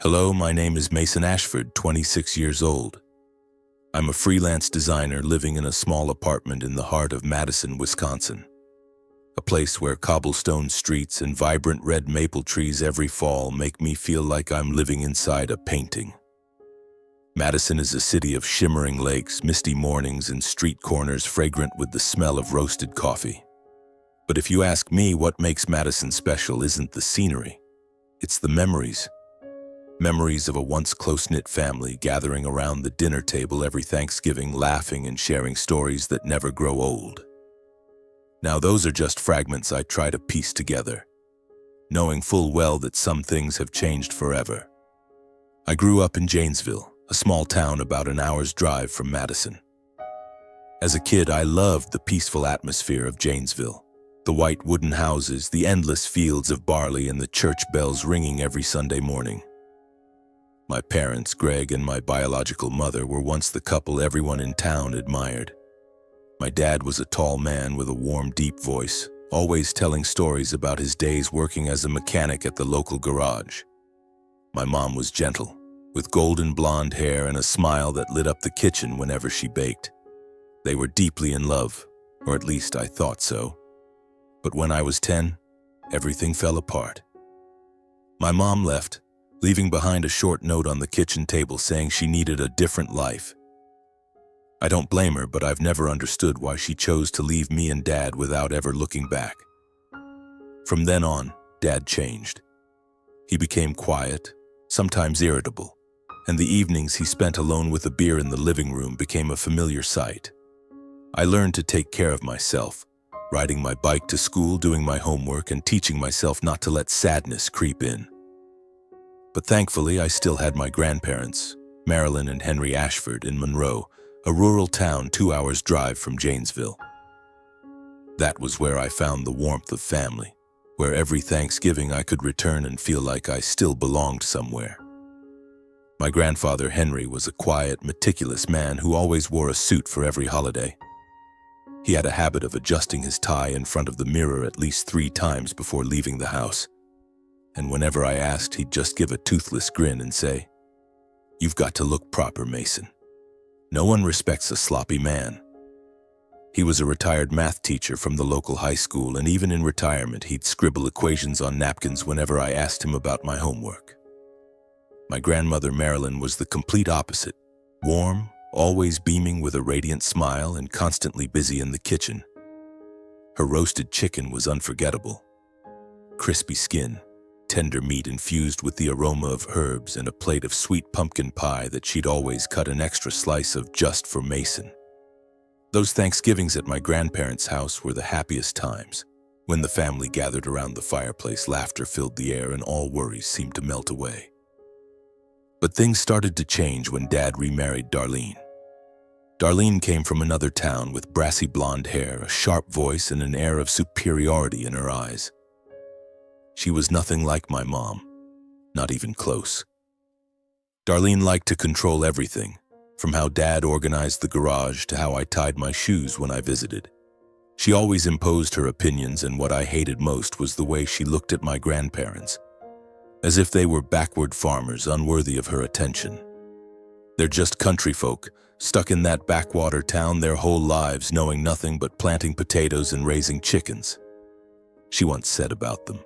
Hello, my name is Mason Ashford, 26 years old. I'm a freelance designer living in a small apartment in the heart of Madison, Wisconsin. A place where cobblestone streets and vibrant red maple trees every fall make me feel like I'm living inside a painting. Madison is a city of shimmering lakes, misty mornings, and street corners fragrant with the smell of roasted coffee. But if you ask me what makes Madison special isn't the scenery, it's the memories. Memories of a once close-knit family gathering around the dinner table every Thanksgiving, laughing and sharing stories that never grow old. Now those are just fragments I try to piece together, knowing full well that some things have changed forever. I grew up in Janesville, a small town about an hour's drive from Madison. As a kid, I loved the peaceful atmosphere of Janesville, the white wooden houses, the endless fields of barley, and the church bells ringing every Sunday morning. My parents, Greg and my biological mother, were once the couple everyone in town admired. My dad was a tall man with a warm, deep voice, always telling stories about his days working as a mechanic at the local garage. My mom was gentle, with golden blonde hair and a smile that lit up the kitchen whenever she baked. They were deeply in love, or at least I thought so. But when I was 10, everything fell apart. My mom left, leaving behind a short note on the kitchen table saying she needed a different life. I don't blame her, but I've never understood why she chose to leave me and Dad without ever looking back. From then on, Dad changed. He became quiet, sometimes irritable, and the evenings he spent alone with a beer in the living room became a familiar sight. I learned to take care of myself, riding my bike to school, doing my homework, and teaching myself not to let sadness creep in. But thankfully, I still had my grandparents, Marilyn and Henry Ashford, in Monroe, a rural town 2 hours' drive from Janesville. That was where I found the warmth of family, where every Thanksgiving I could return and feel like I still belonged somewhere. My grandfather, Henry, was a quiet, meticulous man who always wore a suit for every holiday. He had a habit of adjusting his tie in front of the mirror at least 3 times before leaving the house. And whenever I asked, he'd just give a toothless grin and say, "You've got to look proper, Mason. No one respects a sloppy man." He was a retired math teacher from the local high school, and even in retirement, he'd scribble equations on napkins whenever I asked him about my homework. My grandmother, Marilyn, was the complete opposite, warm, always beaming with a radiant smile and constantly busy in the kitchen. Her roasted chicken was unforgettable. Crispy skin, tender meat infused with the aroma of herbs, and a plate of sweet pumpkin pie that she'd always cut an extra slice of just for Mason. Those Thanksgivings at my grandparents' house were the happiest times. When the family gathered around the fireplace, laughter filled the air and all worries seemed to melt away. But things started to change when Dad remarried Darlene. Darlene came from another town with brassy blonde hair, a sharp voice, and an air of superiority in her eyes. She was nothing like my mom, not even close. Darlene liked to control everything, from how Dad organized the garage to how I tied my shoes when I visited. She always imposed her opinions, and what I hated most was the way she looked at my grandparents, as if they were backward farmers unworthy of her attention. They're just country folk, stuck in that backwater town their whole lives, knowing nothing but planting potatoes and raising chickens, she once said about them.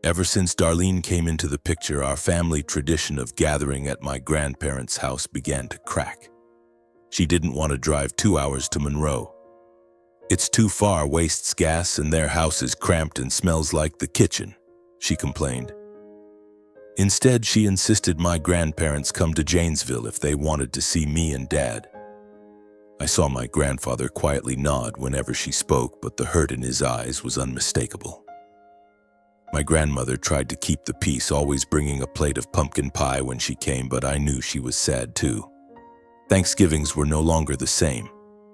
Ever since Darlene came into the picture, our family tradition of gathering at my grandparents' house began to crack. She didn't want to drive 2 hours to Monroe. "It's too far, wastes gas, and their house is cramped and smells like the kitchen," she complained. Instead, she insisted my grandparents come to Janesville if they wanted to see me and Dad. I saw my grandfather quietly nod whenever she spoke, but the hurt in his eyes was unmistakable. My grandmother tried to keep the peace, always bringing a plate of pumpkin pie when she came, but I knew she was sad too. Thanksgivings were no longer the same.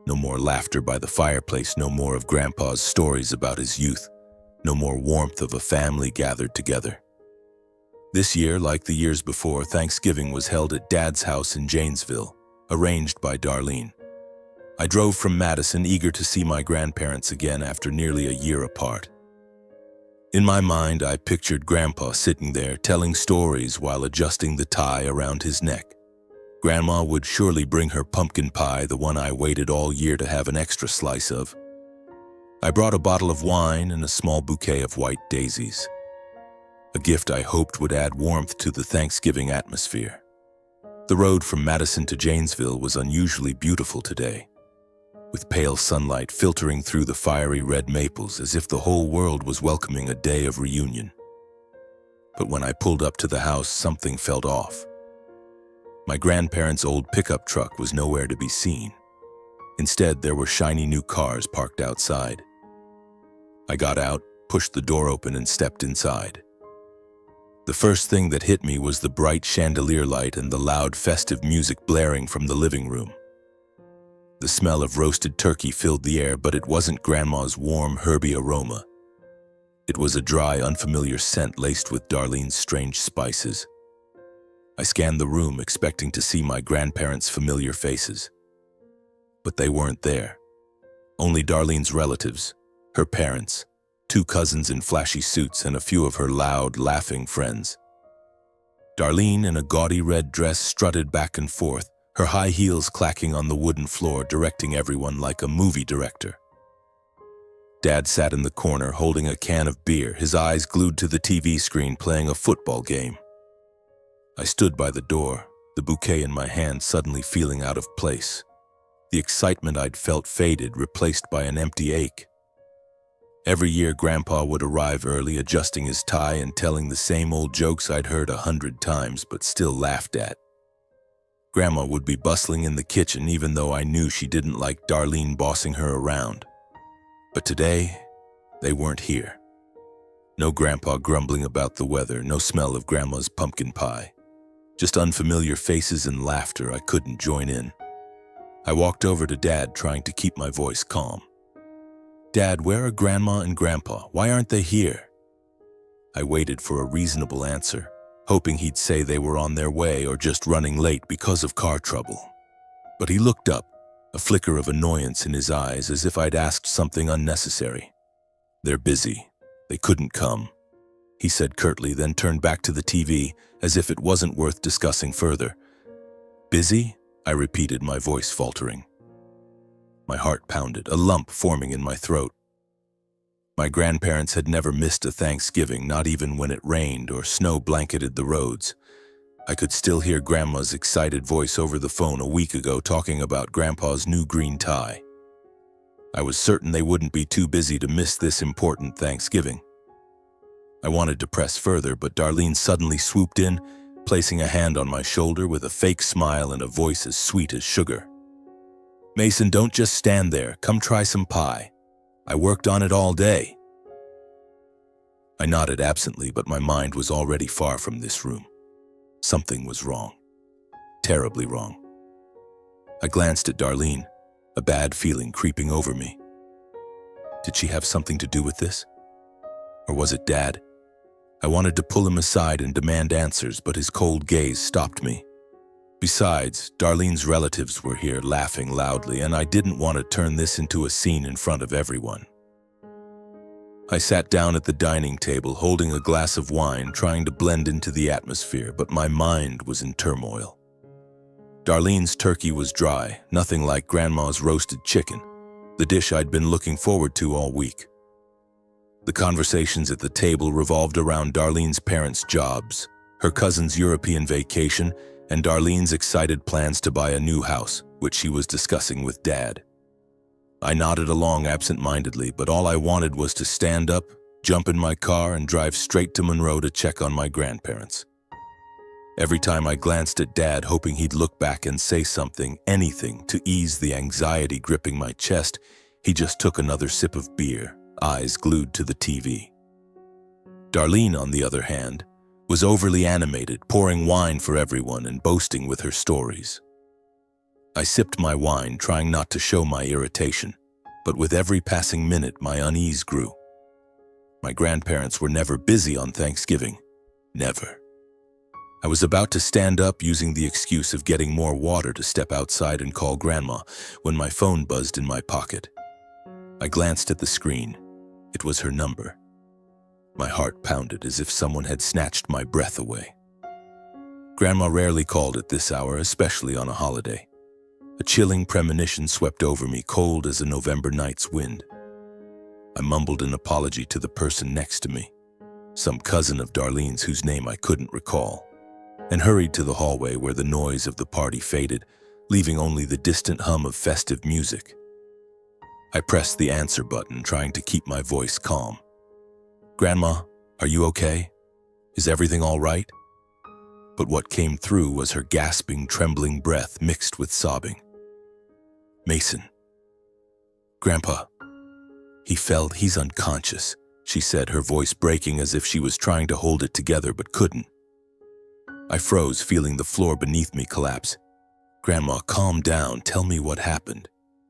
No more laughter by the fireplace, no more of Grandpa's stories about his youth, no more warmth of a family gathered together. This year, like the years before, Thanksgiving was held at Dad's house in Janesville, arranged by Darlene. I drove from Madison, eager to see my grandparents again after nearly a year apart. In my mind, I pictured Grandpa sitting there telling stories while adjusting the tie around his neck. Grandma would surely bring her pumpkin pie, the one I waited all year to have an extra slice of. I brought a bottle of wine and a small bouquet of white daisies, a gift I hoped would add warmth to the Thanksgiving atmosphere. The road from Madison to Janesville was unusually beautiful today, with pale sunlight filtering through the fiery red maples as if the whole world was welcoming a day of reunion. But when I pulled up to the house, something felt off. My grandparents' old pickup truck was nowhere to be seen. Instead, there were shiny new cars parked outside. I got out, pushed the door open, and stepped inside. The first thing that hit me was the bright chandelier light and the loud festive music blaring from the living room. The smell of roasted turkey filled the air, but it wasn't Grandma's warm, herby aroma. It was a dry, unfamiliar scent laced with Darlene's strange spices. I scanned the room, expecting to see my grandparents' familiar faces. But they weren't there. Only Darlene's relatives, her parents, 2 cousins in flashy suits, and a few of her loud, laughing friends. Darlene, in a gaudy red dress, strutted back and forth, her high heels clacking on the wooden floor, directing everyone like a movie director. Dad sat in the corner, holding a can of beer, his eyes glued to the TV screen, playing a football game. I stood by the door, the bouquet in my hand, suddenly feeling out of place. The excitement I'd felt faded, replaced by an empty ache. Every year, Grandpa would arrive early, adjusting his tie and telling the same old jokes I'd heard 100 times but still laughed at. Grandma would be bustling in the kitchen, even though I knew she didn't like Darlene bossing her around. But today, they weren't here. No Grandpa grumbling about the weather, no smell of Grandma's pumpkin pie. Just unfamiliar faces and laughter I couldn't join in. I walked over to Dad, trying to keep my voice calm. "Dad, where are Grandma and Grandpa? Why aren't they here?" I waited for a reasonable answer, hoping he'd say they were on their way or just running late because of car trouble. But he looked up, a flicker of annoyance in his eyes, as if I'd asked something unnecessary. "They're busy. They couldn't come," he said curtly, then turned back to the TV as if it wasn't worth discussing further. "Busy?" I repeated, my voice faltering. My heart pounded, a lump forming in my throat. My grandparents had never missed a Thanksgiving, not even when it rained or snow blanketed the roads. I could still hear Grandma's excited voice over the phone a week ago, talking about Grandpa's new green tie. I was certain they wouldn't be too busy to miss this important Thanksgiving. I wanted to press further, but Darlene suddenly swooped in, placing a hand on my shoulder with a fake smile and a voice as sweet as sugar. "Mason, don't just stand there. Come try some pie. I worked on it all day." I nodded absently, but my mind was already far from this room. Something was wrong. Terribly wrong. I glanced at Darlene, a bad feeling creeping over me. Did she have something to do with this? Or was it Dad? I wanted to pull him aside and demand answers, but his cold gaze stopped me. Besides, Darlene's relatives were here, laughing loudly, and I didn't want to turn this into a scene in front of everyone. I sat down at the dining table, holding a glass of wine, trying to blend into the atmosphere, but my mind was in turmoil. Darlene's turkey was dry, nothing like Grandma's roasted chicken, the dish I'd been looking forward to all week. The conversations at the table revolved around Darlene's parents' jobs, her cousin's European vacation, and Darlene's excited plans to buy a new house, which she was discussing with Dad. I nodded along absent-mindedly, but all I wanted was to stand up, jump in my car, and drive straight to Monroe to check on my grandparents. Every time I glanced at Dad, hoping he'd look back and say something, anything, to ease the anxiety gripping my chest, he just took another sip of beer, eyes glued to the TV. Darlene, on the other hand, was overly animated, pouring wine for everyone and boasting with her stories. I sipped my wine, trying not to show my irritation, but with every passing minute my unease grew. My grandparents were never busy on Thanksgiving. Never. I was about to stand up, using the excuse of getting more water, to step outside and call Grandma, when my phone buzzed in my pocket. I glanced at the screen. It was her number. My heart pounded as if someone had snatched my breath away. Grandma rarely called at this hour, especially on a holiday. A chilling premonition swept over me, cold as a November night's wind. I mumbled an apology to the person next to me, some cousin of Darlene's whose name I couldn't recall, and hurried to the hallway where the noise of the party faded, leaving only the distant hum of festive music. I pressed the answer button, trying to keep my voice calm. "Grandma, are you okay? Is everything all right?" But what came through was her gasping, trembling breath mixed with sobbing. "Mason. Grandpa. He's unconscious," she said, her voice breaking as if she was trying to hold it together but couldn't. I froze, feeling the floor beneath me collapse. "Grandma, calm down. Tell me what happened.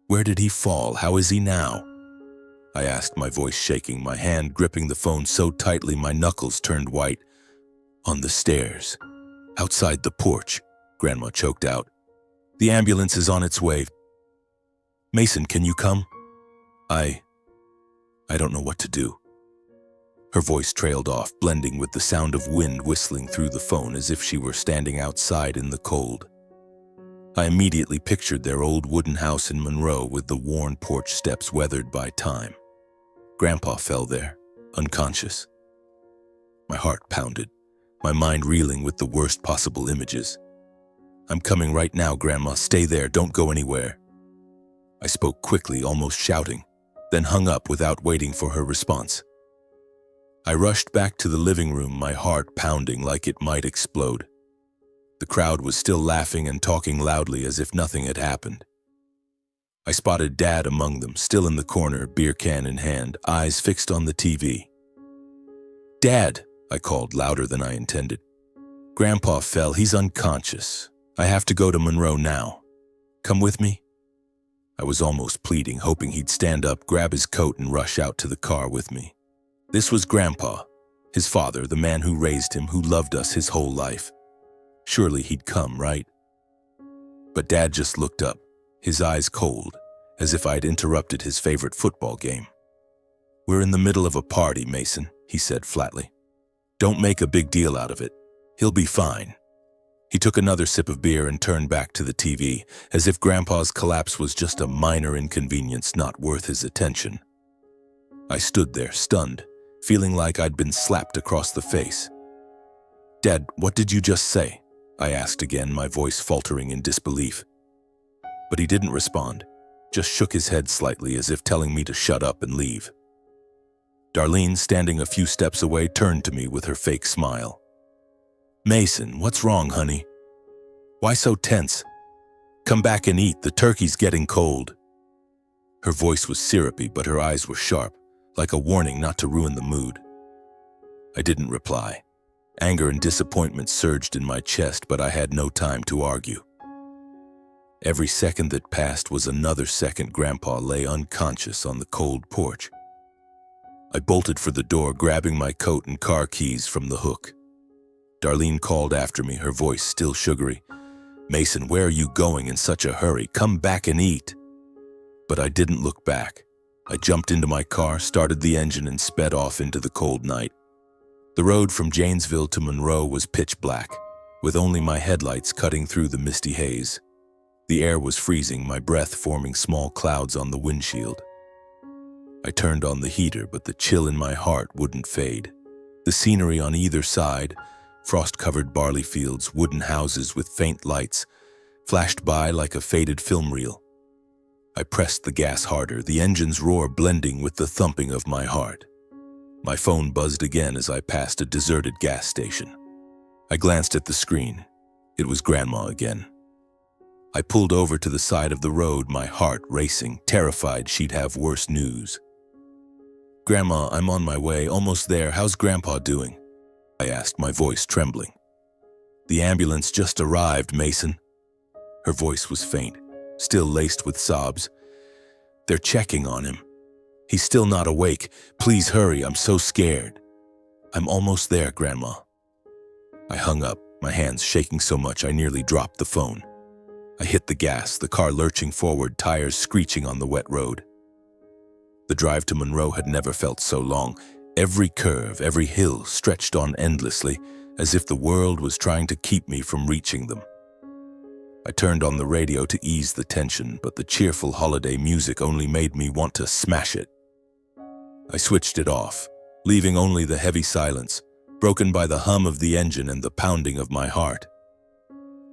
Where did he fall? How is he now?" I asked, my voice shaking, my hand gripping the phone so tightly my knuckles turned white. "On the stairs. Outside the porch," Grandma choked out. "The ambulance is on its way. Mason, can you come?" I don't know what to do." Her voice trailed off, blending with the sound of wind whistling through the phone as if she were standing outside in the cold. I immediately pictured their old wooden house in Monroe with the worn porch steps weathered by time. Grandpa fell there, unconscious. My heart pounded, my mind reeling with the worst possible images. "I'm coming right now, Grandma. Stay there. Don't go anywhere." I spoke quickly, almost shouting, then hung up without waiting for her response. I rushed back to the living room, my heart pounding like it might explode. The crowd was still laughing and talking loudly as if nothing had happened. I spotted Dad among them, still in the corner, beer can in hand, eyes fixed on the TV. "Dad," I called louder than I intended. "Grandpa fell. He's unconscious. I have to go to Monroe now. Come with me?" I was almost pleading, hoping he'd stand up, grab his coat, and rush out to the car with me. This was Grandpa, his father, the man who raised him, who loved us his whole life. Surely he'd come, right? But Dad just looked up, his eyes cold, as if I'd interrupted his favorite football game. "We're in the middle of a party, Mason," he said flatly. "Don't make a big deal out of it. He'll be fine." He took another sip of beer and turned back to the TV, as if Grandpa's collapse was just a minor inconvenience not worth his attention. I stood there, stunned, feeling like I'd been slapped across the face. "Dad, what did you just say?" I asked again, my voice faltering in disbelief. But he didn't respond, just shook his head slightly as if telling me to shut up and leave. Darlene, standing a few steps away, turned to me with her fake smile. "Mason, what's wrong, honey? Why so tense? Come back and eat, the turkey's getting cold." Her voice was syrupy, but her eyes were sharp, like a warning not to ruin the mood. I didn't reply. Anger and disappointment surged in my chest, but I had no time to argue. Every second that passed was another second Grandpa lay unconscious on the cold porch. I bolted for the door, grabbing my coat and car keys from the hook. Darlene called after me, her voice still sugary. "Mason, where are you going in such a hurry? Come back and eat." But I didn't look back. I jumped into my car, started the engine, and sped off into the cold night. The road from Janesville to Monroe was pitch black, with only my headlights cutting through the misty haze. The air was freezing, my breath forming small clouds on the windshield. I turned on the heater, but the chill in my heart wouldn't fade. The scenery on either side, frost-covered barley fields, wooden houses with faint lights, flashed by like a faded film reel. I pressed the gas harder, the engine's roar blending with the thumping of my heart. My phone buzzed again as I passed a deserted gas station. I glanced at the screen. It was Grandma again. I pulled over to the side of the road, my heart racing, terrified she'd have worse news. "Grandma, I'm on my way, almost there. How's Grandpa doing?" I asked, my voice trembling. "The ambulance just arrived, Mason." Her voice was faint, still laced with sobs. "They're checking on him. He's still not awake. Please hurry, I'm so scared." "I'm almost there, Grandma." I hung up, my hands shaking so much I nearly dropped the phone. I hit the gas, the car lurching forward, tires screeching on the wet road. The drive to Monroe had never felt so long. Every curve, every hill stretched on endlessly, as if the world was trying to keep me from reaching them. I turned on the radio to ease the tension, but the cheerful holiday music only made me want to smash it. I switched it off, leaving only the heavy silence, broken by the hum of the engine and the pounding of my heart.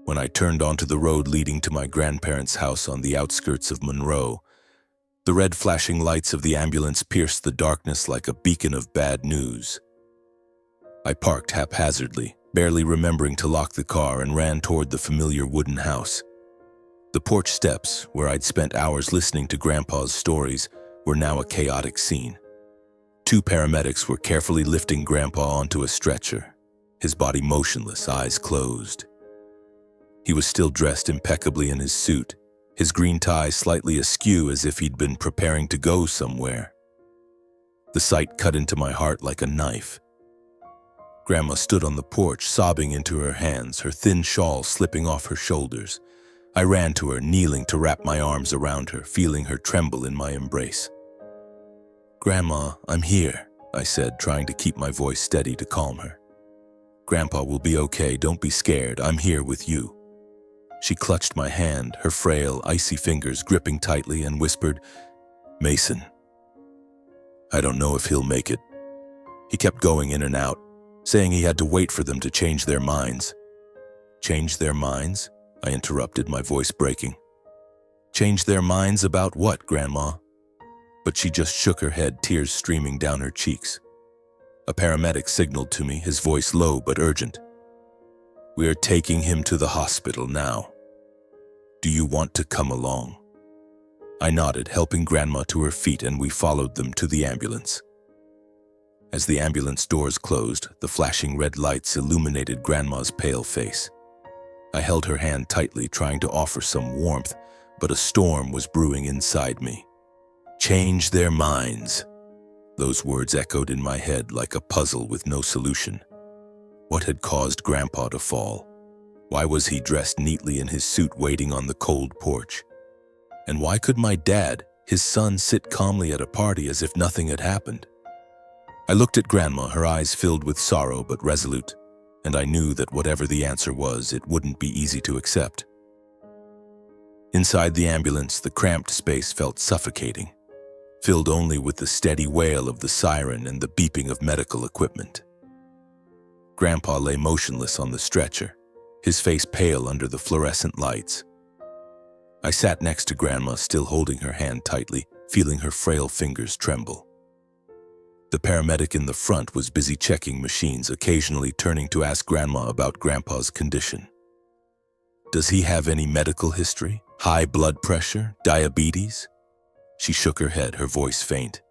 When I turned onto the road leading to my grandparents' house on the outskirts of Monroe, the red flashing lights of the ambulance pierced the darkness like a beacon of bad news. I parked haphazardly, barely remembering to lock the car, and ran toward the familiar wooden house. The porch steps, where I'd spent hours listening to Grandpa's stories, were now a chaotic scene. 2 paramedics were carefully lifting Grandpa onto a stretcher, his body motionless, eyes closed. He was still dressed impeccably in his suit, his green tie slightly askew as if he'd been preparing to go somewhere. The sight cut into my heart like a knife. Grandma stood on the porch, sobbing into her hands, her thin shawl slipping off her shoulders. I ran to her, kneeling to wrap my arms around her, feeling her tremble in my embrace. "Grandma, I'm here," I said, trying to keep my voice steady to calm her. "Grandpa will be okay, don't be scared, I'm here with you." She clutched my hand, her frail, icy fingers gripping tightly, and whispered, "Mason, I don't know if he'll make it." He kept going in and out, saying he had to wait for them to change their minds. "Change their minds?" I interrupted, my voice breaking. "Change their minds about what, Grandma?" But she just shook her head, tears streaming down her cheeks. A paramedic signaled to me, his voice low but urgent. "We're taking him to the hospital now. Do you want to come along?" I nodded, helping Grandma to her feet, and we followed them to the ambulance. As the ambulance doors closed, the flashing red lights illuminated Grandma's pale face. I held her hand tightly, trying to offer some warmth, but a storm was brewing inside me. Change their minds. Those words echoed in my head like a puzzle with no solution. What had caused Grandpa to fall? Why was he dressed neatly in his suit waiting on the cold porch? And why could my dad, his son, sit calmly at a party as if nothing had happened? I looked at Grandma, her eyes filled with sorrow but resolute, and I knew that whatever the answer was, it wouldn't be easy to accept. Inside the ambulance, the cramped space felt suffocating, filled only with the steady wail of the siren and the beeping of medical equipment. Grandpa lay motionless on the stretcher, his face pale under the fluorescent lights. I sat next to Grandma, still holding her hand tightly, feeling her frail fingers tremble. The paramedic in the front was busy checking machines, occasionally turning to ask Grandma about Grandpa's condition. "Does he have any medical history? High blood pressure? Diabetes?" She shook her head, her voice faint.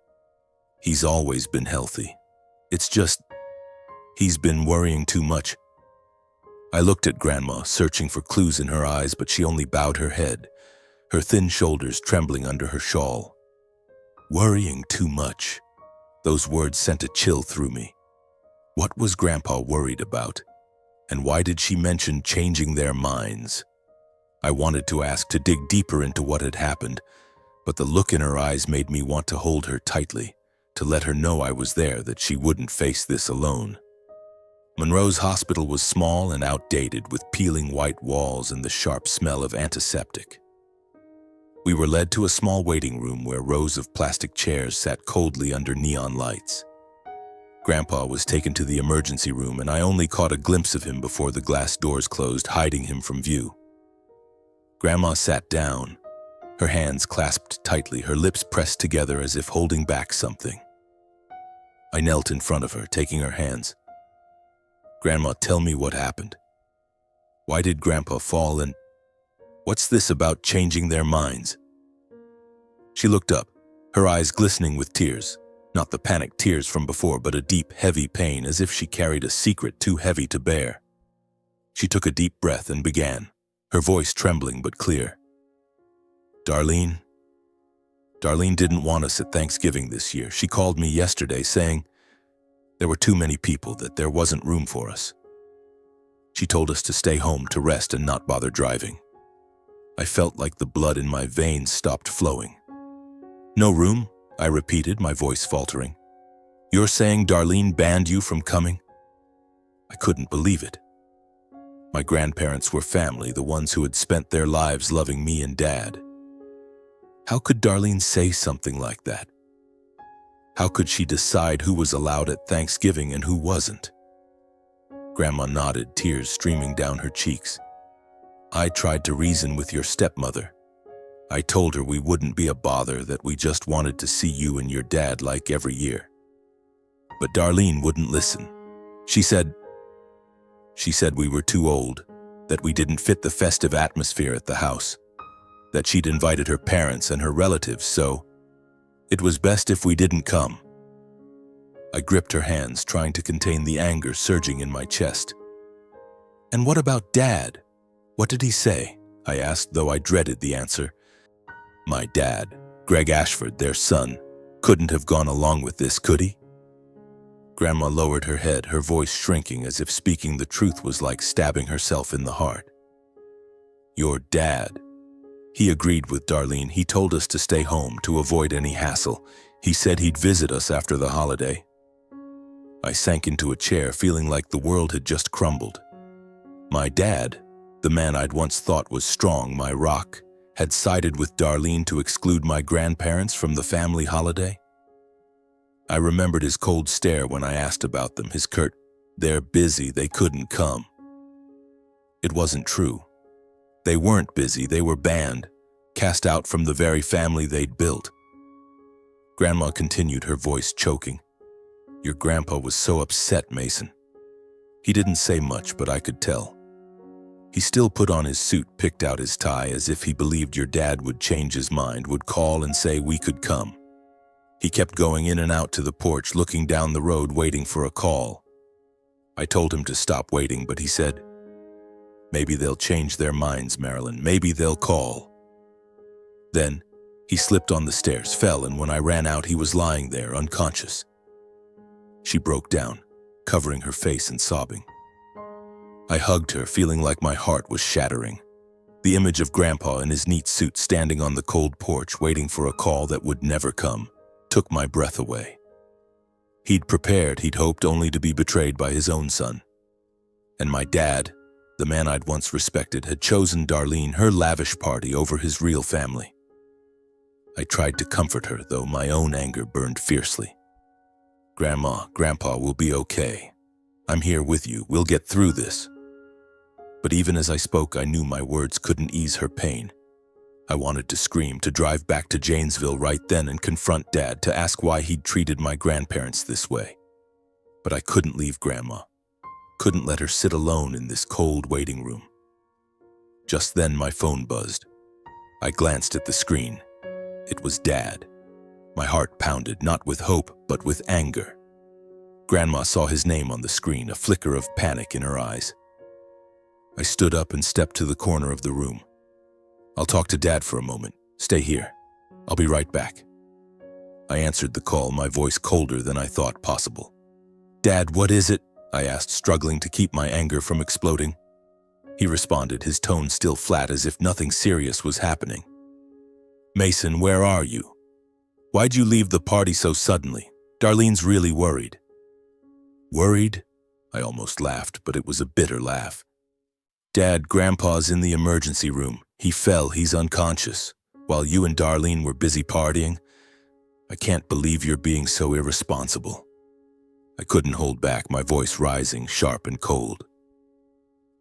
"He's always been healthy. It's just, he's been worrying too much." I looked at Grandma, searching for clues in her eyes, but she only bowed her head, her thin shoulders trembling under her shawl. Worrying too much. Those words sent a chill through me. What was Grandpa worried about? And why did she mention changing their minds? I wanted to ask, to dig deeper into what had happened, but the look in her eyes made me want to hold her tightly, to let her know I was there, that she wouldn't face this alone. Monroe's hospital was small and outdated, with peeling white walls and the sharp smell of antiseptic. We were led to a small waiting room where rows of plastic chairs sat coldly under neon lights. Grandpa was taken to the emergency room, and I only caught a glimpse of him before the glass doors closed, hiding him from view. Grandma sat down, her hands clasped tightly, her lips pressed together as if holding back something. I knelt in front of her, taking her hands. "Grandma, tell me what happened. Why did Grandpa fall, and what's this about changing their minds?" She looked up, her eyes glistening with tears, not the panicked tears from before, but a deep, heavy pain, as if she carried a secret too heavy to bear. She took a deep breath and began, her voice trembling but clear. Darlene didn't want us at Thanksgiving this year. She called me yesterday saying there were too many people, that there wasn't room for us. She told us to stay home to rest and not bother driving. I felt like the blood in my veins stopped flowing. "No room?" I repeated, my voice faltering. You're saying Darlene banned you from coming? I couldn't believe it. My grandparents were family, the ones who had spent their lives loving me and Dad. How could Darlene say something like that? How could she decide who was allowed at Thanksgiving and who wasn't? Grandma nodded, tears streaming down her cheeks. I tried to reason with your stepmother. I told her we wouldn't be a bother, that we just wanted to see you and your dad like every year. But Darlene wouldn't listen. She said we were too old, that we didn't fit the festive atmosphere at the house, that she'd invited her parents and her relatives, so it was best if we didn't come. I gripped her hands, trying to contain the anger surging in my chest. And what about Dad? What did he say? I asked, though I dreaded the answer. My dad, Greg Ashford, their son, couldn't have gone along with this, could he? Grandma lowered her head, her voice shrinking as if speaking the truth was like stabbing herself in the heart. Your dad. He agreed with Darlene. He told us to stay home to avoid any hassle. He said he'd visit us after the holiday. I sank into a chair, feeling like the world had just crumbled. My dad, the man I'd once thought was strong, my rock, had sided with Darlene to exclude my grandparents from the family holiday? I remembered his cold stare when I asked about them, his curt, "They're busy, they couldn't come." It wasn't true. They weren't busy, they were banned, cast out from the very family they'd built. Grandma continued, her voice choking. Your grandpa was so upset, Mason. He didn't say much, but I could tell. He still put on his suit, picked out his tie, as if he believed your dad would change his mind, would call and say we could come. He kept going in and out to the porch, looking down the road, waiting for a call. I told him to stop waiting, but he said, maybe they'll change their minds, Marilyn. Maybe they'll call. Then he slipped on the stairs, fell, and when I ran out, he was lying there, unconscious. She broke down, covering her face and sobbing. I hugged her, feeling like my heart was shattering. The image of Grandpa in his neat suit standing on the cold porch, waiting for a call that would never come, took my breath away. He'd prepared, he'd hoped, only to be betrayed by his own son. And my dad, the man I'd once respected, had chosen Darlene, her lavish party, over his real family. I tried to comfort her, though my own anger burned fiercely. Grandma, Grandpa will be okay. I'm here with you. We'll get through this. But even as I spoke, I knew my words couldn't ease her pain. I wanted to scream, to drive back to Janesville right then and confront Dad, to ask why he'd treated my grandparents this way. But I couldn't leave Grandma. Couldn't let her sit alone in this cold waiting room. Just then my phone buzzed. I glanced at the screen. It was Dad. My heart pounded, not with hope, but with anger. Grandma saw his name on the screen, a flicker of panic in her eyes. I stood up and stepped to the corner of the room. I'll talk to Dad for a moment. Stay here. I'll be right back. I answered the call, my voice colder than I thought possible. Dad, what is it? I asked, struggling to keep my anger from exploding. He responded, his tone still flat, as if nothing serious was happening. Mason, where are you? Why'd you leave the party so suddenly? Darlene's really worried. Worried? I almost laughed, but it was a bitter laugh. Dad, Grandpa's in the emergency room. He fell, he's unconscious, while you and Darlene were busy partying. I can't believe you're being so irresponsible. I couldn't hold back, my voice rising, sharp and cold.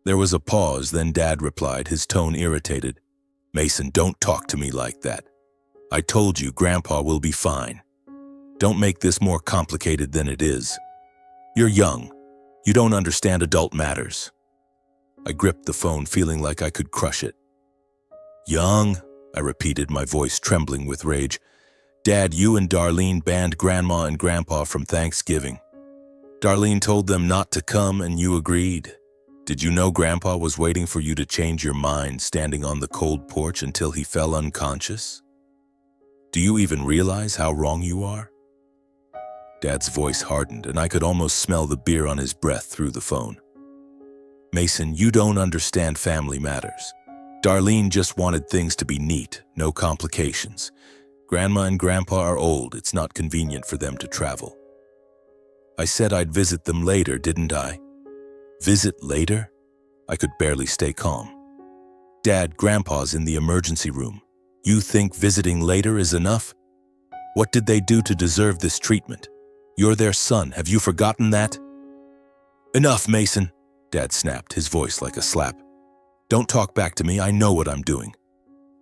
There was a pause, then Dad replied, his tone irritated. Mason, don't talk to me like that. I told you Grandpa will be fine. Don't make this more complicated than it is. You're young. You don't understand adult matters. I gripped the phone, feeling like I could crush it. Young, I repeated, my voice trembling with rage. Dad, you and Darlene banned Grandma and Grandpa from Thanksgiving. Darlene told them not to come and you agreed. Did you know Grandpa was waiting for you to change your mind, standing on the cold porch until he fell unconscious? Do you even realize how wrong you are? Dad's voice hardened, and I could almost smell the beer on his breath through the phone. Mason, you don't understand family matters. Darlene just wanted things to be neat, no complications. Grandma and Grandpa are old, it's not convenient for them to travel. I said I'd visit them later, didn't I? Visit later? I could barely stay calm. Dad, Grandpa's in the emergency room. You think visiting later is enough? What did they do to deserve this treatment? You're their son. Have you forgotten that? Enough, Mason, Dad snapped, his voice like a slap. Don't talk back to me. I know what I'm doing.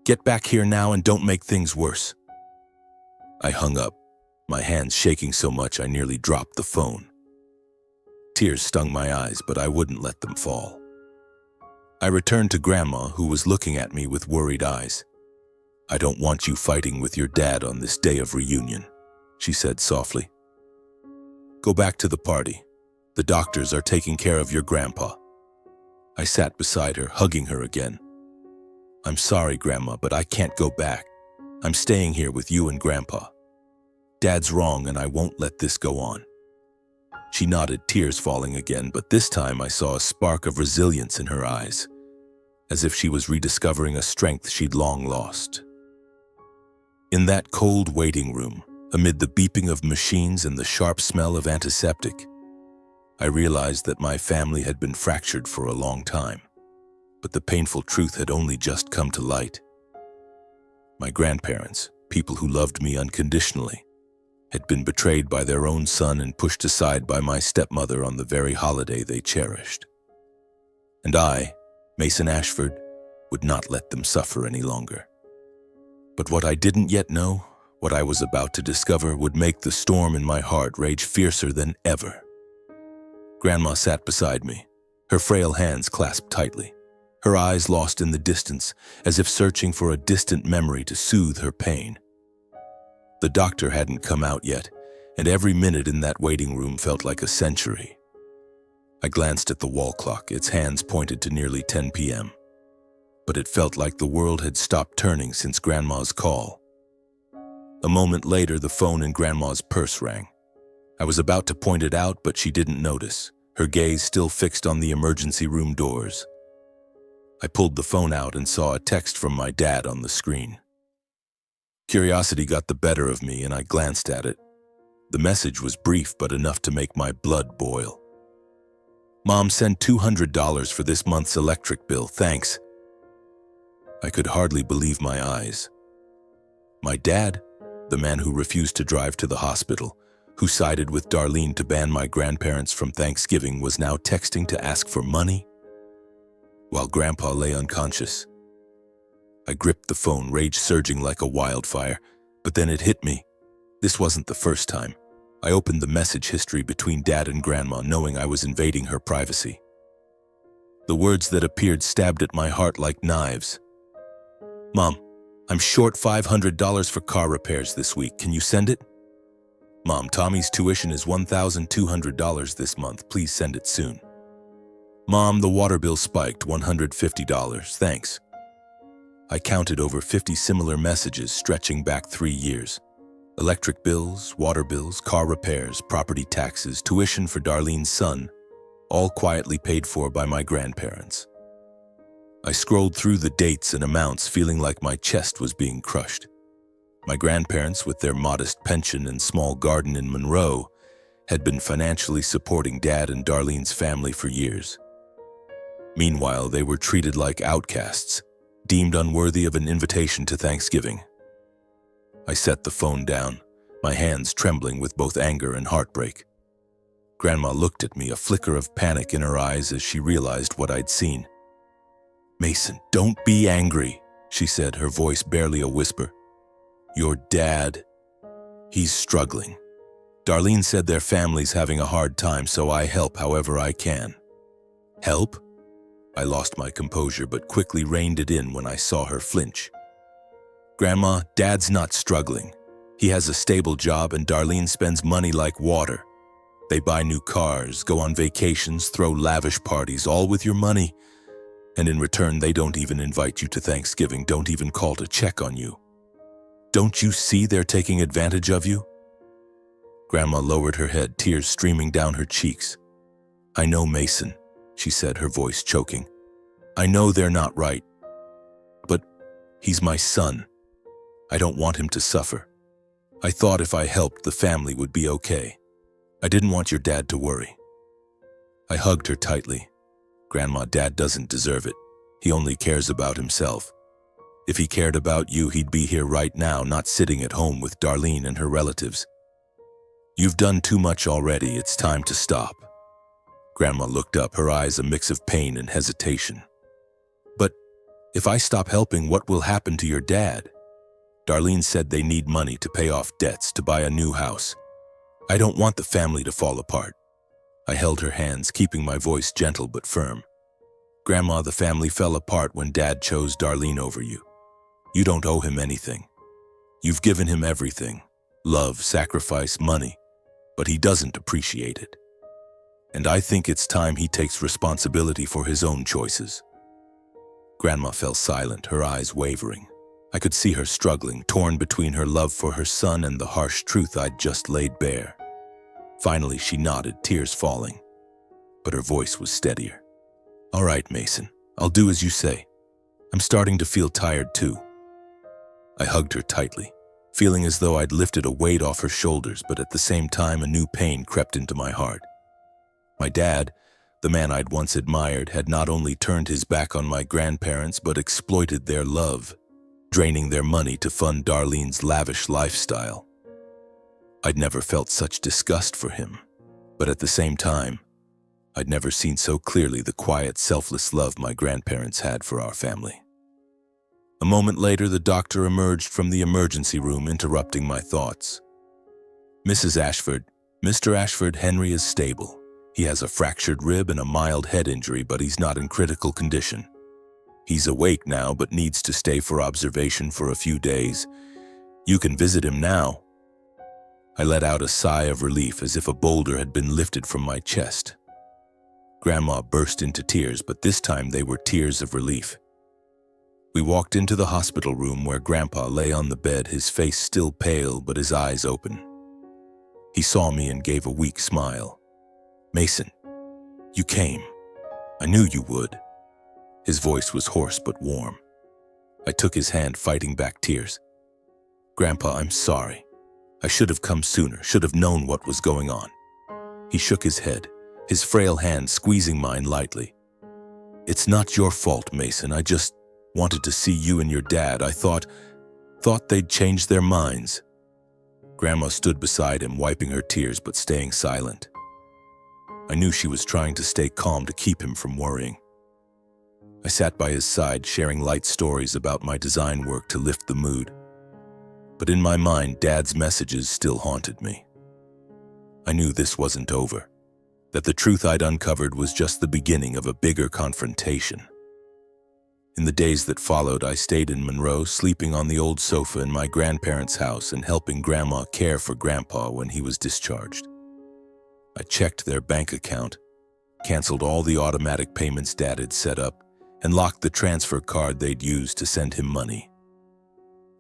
Get back here now and don't make things worse. I hung up, my hands shaking so much I nearly dropped the phone. Tears stung my eyes, but I wouldn't let them fall. I returned to Grandma, who was looking at me with worried eyes. I don't want you fighting with your dad on this day of reunion, she said softly. Go back to the party. The doctors are taking care of your grandpa. I sat beside her, hugging her again. I'm sorry, Grandma, but I can't go back. I'm staying here with you and Grandpa. Dad's wrong and I won't let this go on. She nodded, tears falling again, but this time I saw a spark of resilience in her eyes, as if she was rediscovering a strength she'd long lost. In that cold waiting room, amid the beeping of machines and the sharp smell of antiseptic, I realized that my family had been fractured for a long time, but the painful truth had only just come to light. My grandparents, people who loved me unconditionally, had been betrayed by their own son and pushed aside by my stepmother on the very holiday they cherished. And I, Mason Ashford, would not let them suffer any longer. But what I didn't yet know, what I was about to discover, would make the storm in my heart rage fiercer than ever. Grandma sat beside me, her frail hands clasped tightly, her eyes lost in the distance, as if searching for a distant memory to soothe her pain. The doctor hadn't come out yet, and every minute in that waiting room felt like a century. I glanced at the wall clock, its hands pointed to nearly 10 p.m. But it felt like the world had stopped turning since Grandma's call. A moment later, the phone in Grandma's purse rang. I was about to point it out, but she didn't notice, her gaze still fixed on the emergency room doors. I pulled the phone out and saw a text from my dad on the screen. Curiosity got the better of me, and I glanced at it. The message was brief, but enough to make my blood boil. Mom, send $200 for this month's electric bill, thanks. I could hardly believe my eyes. My dad, the man who refused to drive to the hospital, who sided with Darlene to ban my grandparents from Thanksgiving, was now texting to ask for money? While Grandpa lay unconscious, I gripped the phone, rage surging like a wildfire, but then it hit me. This wasn't the first time. I opened the message history between Dad and Grandma, knowing I was invading her privacy. The words that appeared stabbed at my heart like knives. Mom, I'm short $500 for car repairs this week. Can you send it? Mom, Tommy's tuition is $1,200 this month. Please send it soon. Mom, the water bill spiked, $150. Thanks. I counted over 50 similar messages stretching back 3 years. Electric bills, water bills, car repairs, property taxes, tuition for Darlene's son, all quietly paid for by my grandparents. I scrolled through the dates and amounts, feeling like my chest was being crushed. My grandparents, with their modest pension and small garden in Monroe, had been financially supporting Dad and Darlene's family for years. Meanwhile, they were treated like outcasts, deemed unworthy of an invitation to Thanksgiving. I set the phone down, my hands trembling with both anger and heartbreak. Grandma looked at me, a flicker of panic in her eyes as she realized what I'd seen. Mason, don't be angry, she said, her voice barely a whisper. Your dad, he's struggling. Darlene said their family's having a hard time, so I help however I can. Help? I lost my composure but quickly reined it in when I saw her flinch. Grandma, Dad's not struggling. He has a stable job and Darlene spends money like water. They buy new cars, go on vacations, throw lavish parties, all with your money. And in return, they don't even invite you to Thanksgiving, don't even call to check on you. Don't you see they're taking advantage of you? Grandma lowered her head, tears streaming down her cheeks. I know, Mason, she said, her voice choking. I know they're not right. But he's my son. I don't want him to suffer. I thought if I helped, the family would be okay. I didn't want your dad to worry. I hugged her tightly. Grandma, Dad doesn't deserve it. He only cares about himself. If he cared about you, he'd be here right now, not sitting at home with Darlene and her relatives. You've done too much already. It's time to stop. Grandma looked up, her eyes a mix of pain and hesitation. But if I stop helping, what will happen to your dad? Darlene said they need money to pay off debts, to buy a new house. I don't want the family to fall apart. I held her hands, keeping my voice gentle but firm. Grandma, the family fell apart when Dad chose Darlene over you. You don't owe him anything. You've given him everything: love, sacrifice, money, but he doesn't appreciate it. And I think it's time he takes responsibility for his own choices. Grandma fell silent, her eyes wavering. I could see her struggling, torn between her love for her son and the harsh truth I'd just laid bare. Finally, she nodded, tears falling, but her voice was steadier. All right, Mason, I'll do as you say. I'm starting to feel tired too. I hugged her tightly, feeling as though I'd lifted a weight off her shoulders, but at the same time a new pain crept into my heart. My dad, the man I'd once admired, had not only turned his back on my grandparents but exploited their love, draining their money to fund Darlene's lavish lifestyle. I'd never felt such disgust for him, but at the same time, I'd never seen so clearly the quiet, selfless love my grandparents had for our family. A moment later, the doctor emerged from the emergency room, interrupting my thoughts. Mrs. Ashford, Mr. Ashford, Henry is stable. He has a fractured rib and a mild head injury, but he's not in critical condition. He's awake now, but needs to stay for observation for a few days. You can visit him now. I let out a sigh of relief, as if a boulder had been lifted from my chest. Grandma burst into tears, but this time they were tears of relief. We walked into the hospital room where Grandpa lay on the bed, his face still pale but his eyes open. He saw me and gave a weak smile. Mason, you came. I knew you would. His voice was hoarse but warm. I took his hand, fighting back tears. Grandpa, I'm sorry. I should have come sooner, should have known what was going on. He shook his head, his frail hand squeezing mine lightly. It's not your fault, Mason. I just wanted to see you and your dad. I thought they'd change their minds. Grandma stood beside him, wiping her tears but staying silent. I knew she was trying to stay calm to keep him from worrying. I sat by his side, sharing light stories about my design work to lift the mood. But in my mind, Dad's messages still haunted me. I knew this wasn't over, that the truth I'd uncovered was just the beginning of a bigger confrontation. In the days that followed, I stayed in Monroe, sleeping on the old sofa in my grandparents' house and helping Grandma care for Grandpa when he was discharged. I checked their bank account, canceled all the automatic payments Dad had set up, and locked the transfer card they'd used to send him money.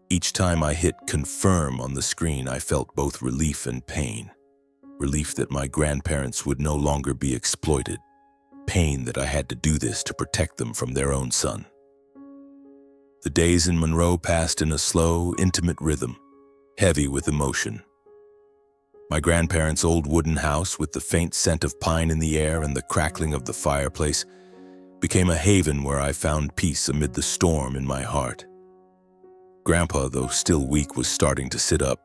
Each time I hit confirm on the screen, I felt both relief and pain. Relief that my grandparents would no longer be exploited. Pain that I had to do this to protect them from their own son. The days in Monroe passed in a slow, intimate rhythm, heavy with emotion. My grandparents' old wooden house, with the faint scent of pine in the air and the crackling of the fireplace, became a haven where I found peace amid the storm in my heart. Grandpa, though still weak, was starting to sit up.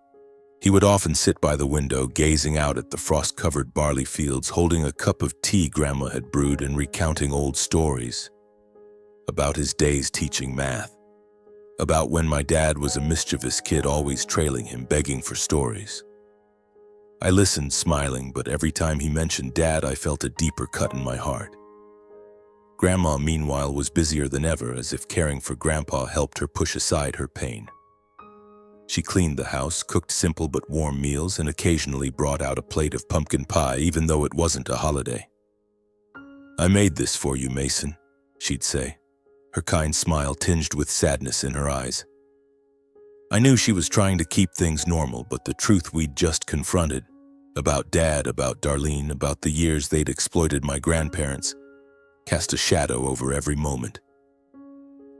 He would often sit by the window, gazing out at the frost-covered barley fields, holding a cup of tea Grandma had brewed and recounting old stories about his days teaching math, about when my dad was a mischievous kid, always trailing him, begging for stories. I listened, smiling, but every time he mentioned Dad, I felt a deeper cut in my heart. Grandma, meanwhile, was busier than ever, as if caring for Grandpa helped her push aside her pain. She cleaned the house, cooked simple but warm meals, and occasionally brought out a plate of pumpkin pie, even though it wasn't a holiday. I made this for you, Mason, she'd say, her kind smile tinged with sadness in her eyes. I knew she was trying to keep things normal, but the truth we'd just confronted, about Dad, about Darlene, about the years they'd exploited my grandparents, cast a shadow over every moment.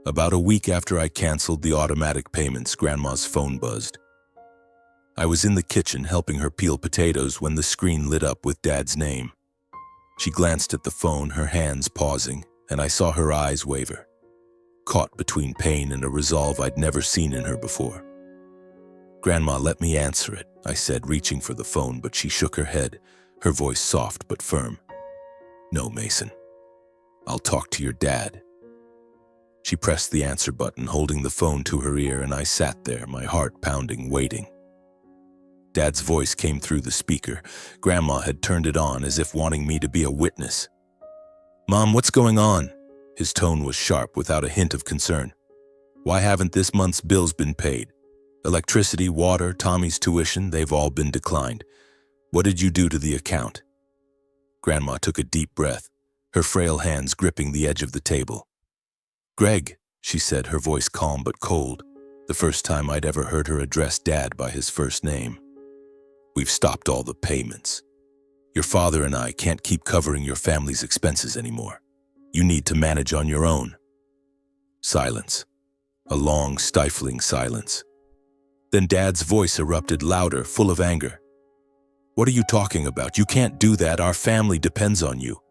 About a week after I canceled the automatic payments, Grandma's phone buzzed. I was in the kitchen helping her peel potatoes when the screen lit up with Dad's name. She glanced at the phone, her hands pausing, and I saw her eyes waver, caught between pain and a resolve I'd never seen in her before. "Grandma, let me answer it," I said, reaching for the phone, but she shook her head, her voice soft but firm. "No, Mason. I'll talk to your dad." She pressed the answer button, holding the phone to her ear, and I sat there, my heart pounding, waiting. Dad's voice came through the speaker. Grandma had turned it on as if wanting me to be a witness. "Mom, what's going on?" His tone was sharp, without a hint of concern. "Why haven't this month's bills been paid? Electricity, water, Tommy's tuition, they've all been declined. What did you do to the account?" Grandma took a deep breath, her frail hands gripping the edge of the table. "Greg," she said, her voice calm but cold, the first time I'd ever heard her address Dad by his first name. "We've stopped all the payments. Your father and I can't keep covering your family's expenses anymore. You need to manage on your own." Silence. A long, stifling silence. Then Dad's voice erupted louder, full of anger. "What are you talking about? You can't do that. Our family depends on you.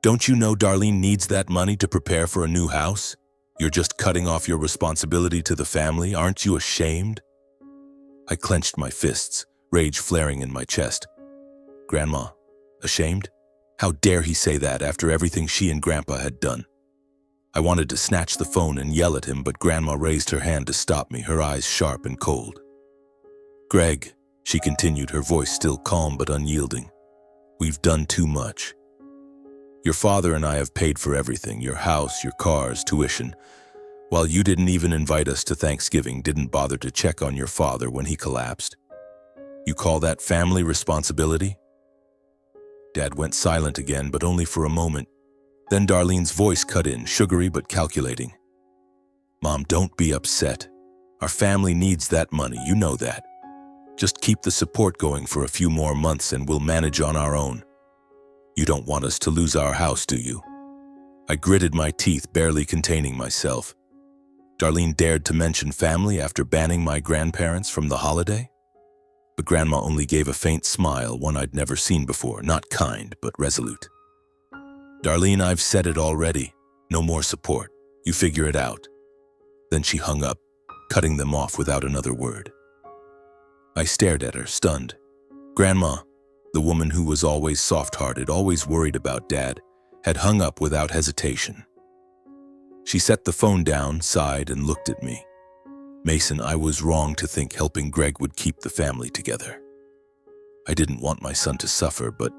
Don't you know Darlene needs that money to prepare for a new house? You're just cutting off your responsibility to the family. Aren't you ashamed?" I clenched my fists, rage flaring in my chest. "Grandma, ashamed? How dare he say that after everything she and Grandpa had done?" I wanted to snatch the phone and yell at him, but Grandma raised her hand to stop me, her eyes sharp and cold. "Greg," she continued, her voice still calm but unyielding, "we've done too much. Your father and I have paid for everything, your house, your cars, tuition. While you didn't even invite us to Thanksgiving, didn't bother to check on your father when he collapsed. You call that family responsibility?" Dad went silent again, but only for a moment. Then Darlene's voice cut in, sugary but calculating. "Mom, don't be upset. Our family needs that money, you know that. Just keep the support going for a few more months and we'll manage on our own. You don't want us to lose our house, do you?" I gritted my teeth, barely containing myself. Darlene dared to mention family after banning my grandparents from the holiday? But Grandma only gave a faint smile, one I'd never seen before, not kind, but resolute. "Darlene, I've said it already. No more support. You figure it out." Then she hung up, cutting them off without another word. I stared at her, stunned. Grandma, the woman who was always soft-hearted, always worried about Dad, had hung up without hesitation. She set the phone down, sighed, and looked at me. "Mason, I was wrong to think helping Greg would keep the family together. I didn't want my son to suffer, but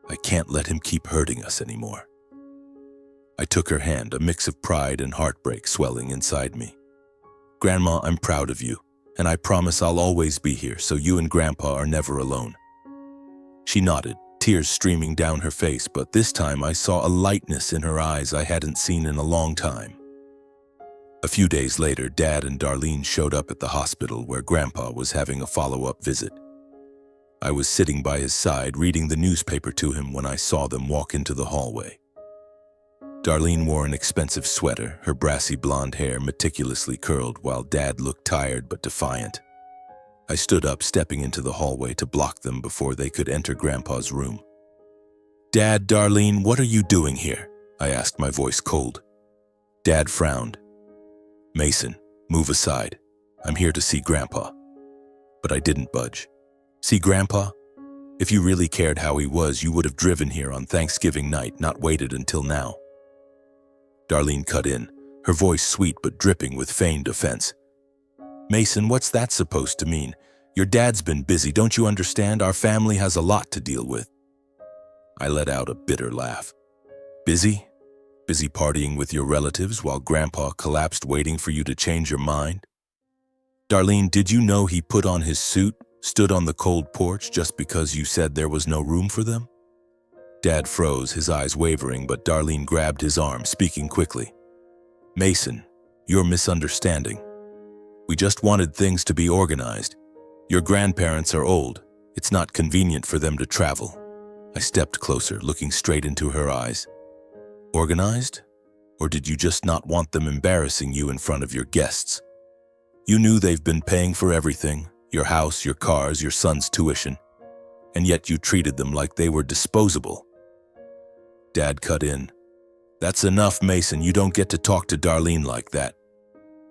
I can't let him keep hurting us anymore." I took her hand, a mix of pride and heartbreak swelling inside me. "Grandma, I'm proud of you, and I promise I'll always be here so you and Grandpa are never alone." She nodded, tears streaming down her face, but this time I saw a lightness in her eyes I hadn't seen in a long time. A few days later, Dad and Darlene showed up at the hospital where Grandpa was having a follow-up visit. I was sitting by his side, reading the newspaper to him when I saw them walk into the hallway. Darlene wore an expensive sweater, her brassy blonde hair meticulously curled, while Dad looked tired but defiant. I stood up, stepping into the hallway to block them before they could enter Grandpa's room. "Dad, Darlene, what are you doing here?" I asked, my voice cold. Dad frowned. "Mason, move aside. I'm here to see Grandpa." But I didn't budge. "See Grandpa? If you really cared how he was, you would have driven here on Thanksgiving night, not waited until now." Darlene cut in, her voice sweet but dripping with feigned offense. "Mason, what's that supposed to mean? Your dad's been busy, don't you understand? Our family has a lot to deal with." I let out a bitter laugh. "Busy? Busy partying with your relatives while Grandpa collapsed waiting for you to change your mind? Darlene, did you know he put on his suit, stood on the cold porch just because you said there was no room for them?" Dad froze, his eyes wavering, but Darlene grabbed his arm, speaking quickly. "Mason, you're misunderstanding. We just wanted things to be organized. Your grandparents are old. It's not convenient for them to travel." I stepped closer, looking straight into her eyes. "Organized? Or did you just not want them embarrassing you in front of your guests? You knew they've been paying for everything. your house, your cars, your son's tuition, and yet you treated them like they were disposable. Dad cut in. That's enough, Mason. You don't get to talk to Darlene like that.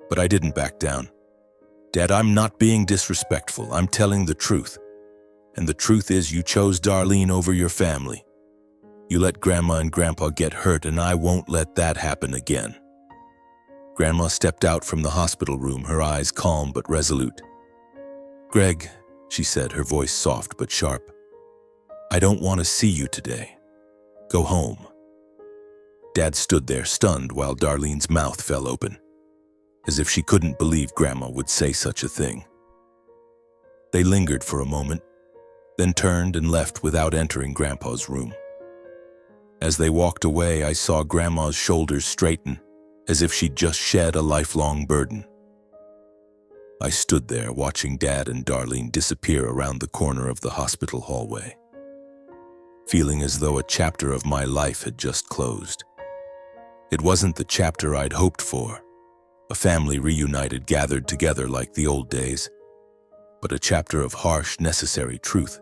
But I didn't back down. Dad, I'm not being disrespectful. I'm telling the truth. And the truth is you chose Darlene over your family. You let Grandma and Grandpa get hurt, and I won't let that happen again. Grandma stepped out from the hospital room, her eyes calm but resolute. Greg, she said, her voice soft but sharp, I don't want to see you today. Go home. Dad stood there stunned while Darlene's mouth fell open, as if she couldn't believe Grandma would say such a thing. They lingered for a moment, then turned and left without entering Grandpa's room. As they walked away, I saw Grandma's shoulders straighten, as if she'd just shed a lifelong burden. I stood there watching Dad and Darlene disappear around the corner of the hospital hallway, feeling as though a chapter of my life had just closed. It wasn't the chapter I'd hoped for, a family reunited, gathered together like the old days, but a chapter of harsh, necessary truth.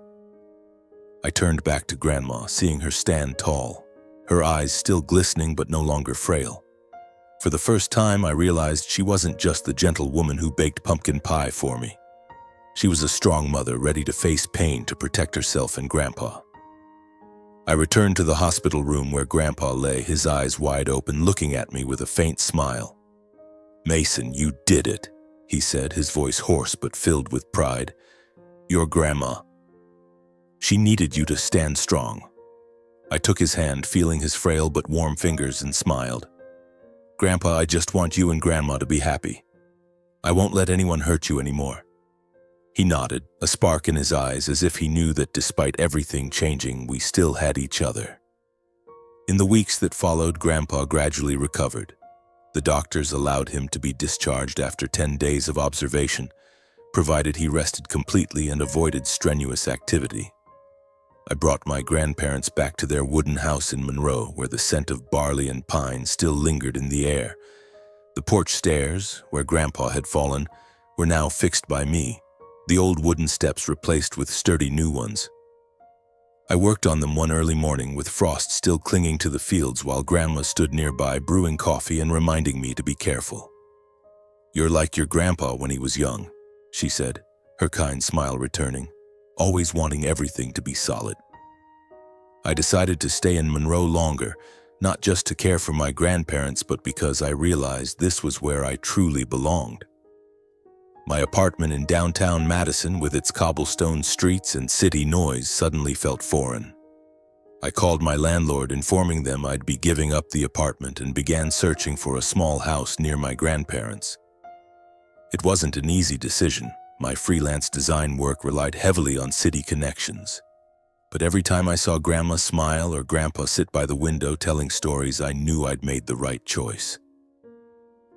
I turned back to Grandma, seeing her stand tall, her eyes still glistening but no longer frail. For the first time, I realized she wasn't just the gentle woman who baked pumpkin pie for me. She was a strong mother ready to face pain to protect herself and Grandpa. I returned to the hospital room where Grandpa lay, his eyes wide open, looking at me with a faint smile. Mason, you did it, he said, his voice hoarse but filled with pride. Your Grandma. She needed you to stand strong. I took his hand, feeling his frail but warm fingers, and smiled. Grandpa, I just want you and Grandma to be happy. I won't let anyone hurt you anymore. He nodded, a spark in his eyes, as if he knew that despite everything changing, we still had each other. In the weeks that followed, Grandpa gradually recovered. The doctors allowed him to be discharged after 10 days of observation, provided he rested completely and avoided strenuous activity. I brought my grandparents back to their wooden house in Monroe, where the scent of barley and pine still lingered in the air. The porch stairs, where Grandpa had fallen, were now fixed by me, the old wooden steps replaced with sturdy new ones. I worked on them one early morning with frost still clinging to the fields while Grandma stood nearby brewing coffee and reminding me to be careful. You're like your grandpa when he was young, she said, her kind smile returning, always wanting everything to be solid. I decided to stay in Monroe longer, not just to care for my grandparents, but because I realized this was where I truly belonged. My apartment in downtown Madison, with its cobblestone streets and city noise, suddenly felt foreign. I called my landlord, informing them I'd be giving up the apartment, and began searching for a small house near my grandparents. It wasn't an easy decision. My freelance design work relied heavily on city connections. But every time I saw Grandma smile or Grandpa sit by the window telling stories, I knew I'd made the right choice.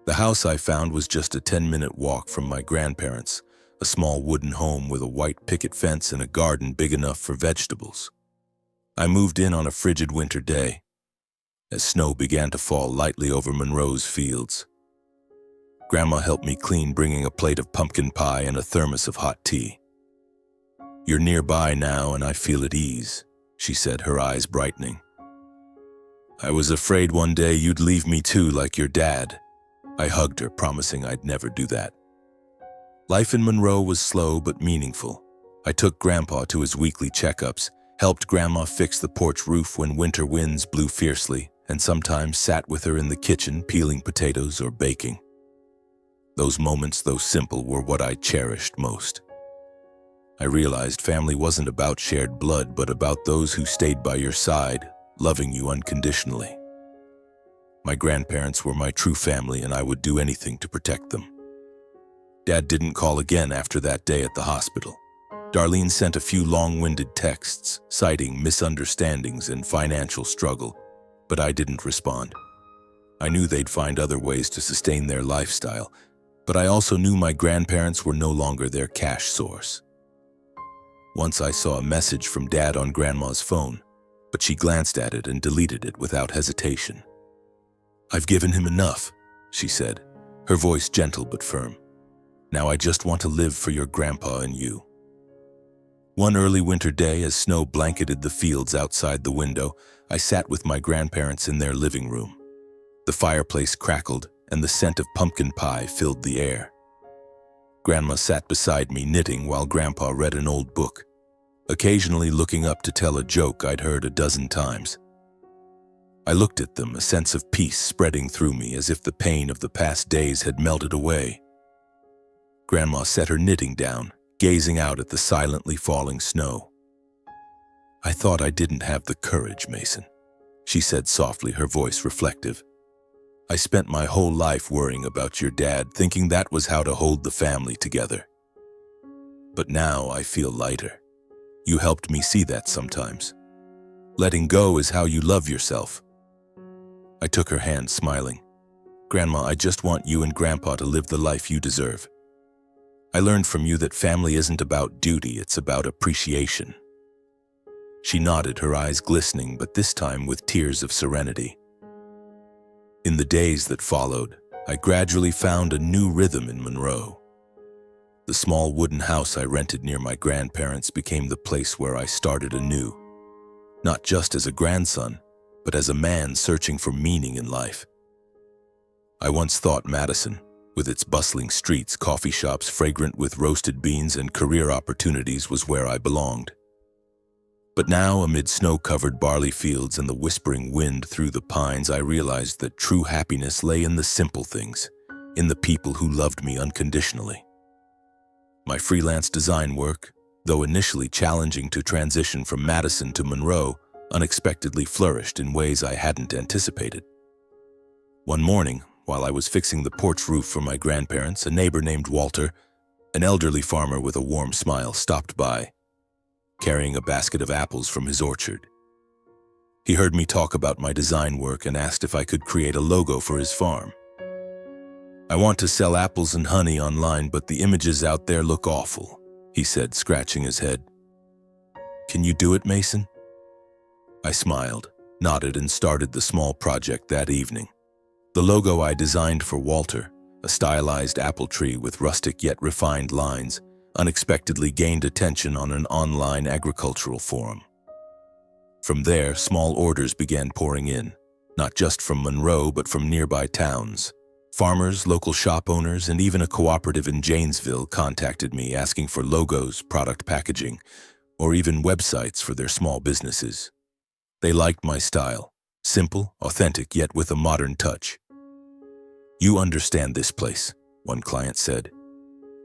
The house I found was just a 10-minute walk from my grandparents', a small wooden home with a white picket fence and a garden big enough for vegetables. I moved in on a frigid winter day, as snow began to fall lightly over Monroe's fields. Grandma helped me clean, bringing a plate of pumpkin pie and a thermos of hot tea. You're nearby now, and I feel at ease, she said, her eyes brightening. I was afraid one day you'd leave me too, like your dad. I hugged her, promising I'd never do that. Life in Monroe was slow but meaningful. I took Grandpa to his weekly checkups, helped Grandma fix the porch roof when winter winds blew fiercely, and sometimes sat with her in the kitchen peeling potatoes or baking. Those moments, though simple, were what I cherished most. I realized family wasn't about shared blood, but about those who stayed by your side, loving you unconditionally. My grandparents were my true family, and I would do anything to protect them. Dad didn't call again after that day at the hospital. Darlene sent a few long-winded texts, citing misunderstandings and financial struggle, but I didn't respond. I knew they'd find other ways to sustain their lifestyle, but I also knew my grandparents were no longer their cash source. Once I saw a message from Dad on Grandma's phone, but she glanced at it and deleted it without hesitation. I've given him enough, she said, her voice gentle but firm. Now I just want to live for your grandpa and you." One early winter day, as snow blanketed the fields outside the window, I sat with my grandparents in their living room. The fireplace crackled, and the scent of pumpkin pie filled the air. Grandma sat beside me knitting while Grandpa read an old book, occasionally looking up to tell a joke I'd heard a dozen times. I looked at them, a sense of peace spreading through me as if the pain of the past days had melted away. Grandma set her knitting down, gazing out at the silently falling snow. "I thought I didn't have the courage, Mason," she said softly, her voice reflective. "I spent my whole life worrying about your dad, thinking that was how to hold the family together. But now I feel lighter. You helped me see that sometimes. Letting go is how you love yourself." I took her hand, smiling. "Grandma, I just want you and Grandpa to live the life you deserve. I learned from you that family isn't about duty, it's about appreciation." She nodded, her eyes glistening, but this time with tears of serenity. In the days that followed, I gradually found a new rhythm in Monroe. The small wooden house I rented near my grandparents became the place where I started anew, not just as a grandson, but as a man searching for meaning in life. I once thought Madison, with its bustling streets, coffee shops fragrant with roasted beans, and career opportunities, was where I belonged. But now, amid snow-covered barley fields and the whispering wind through the pines, I realized that true happiness lay in the simple things, in the people who loved me unconditionally. My freelance design work, though initially challenging to transition from Madison to Monroe, unexpectedly flourished in ways I hadn't anticipated. One morning, while I was fixing the porch roof for my grandparents, a neighbor named Walter, an elderly farmer with a warm smile, stopped by, carrying a basket of apples from his orchard. He heard me talk about my design work and asked if I could create a logo for his farm. "I want to sell apples and honey online, but the images out there look awful," he said, scratching his head. "Can you do it, Mason?" I smiled, nodded, and started the small project that evening. The logo I designed for Walter, a stylized apple tree with rustic yet refined lines, unexpectedly gained attention on an online agricultural forum. From there, small orders began pouring in, not just from Monroe but from nearby towns. Farmers, local shop owners, and even a cooperative in Janesville contacted me asking for logos, product packaging, or even websites for their small businesses. They liked my style, simple, authentic, yet with a modern touch. "You understand this place," one client said.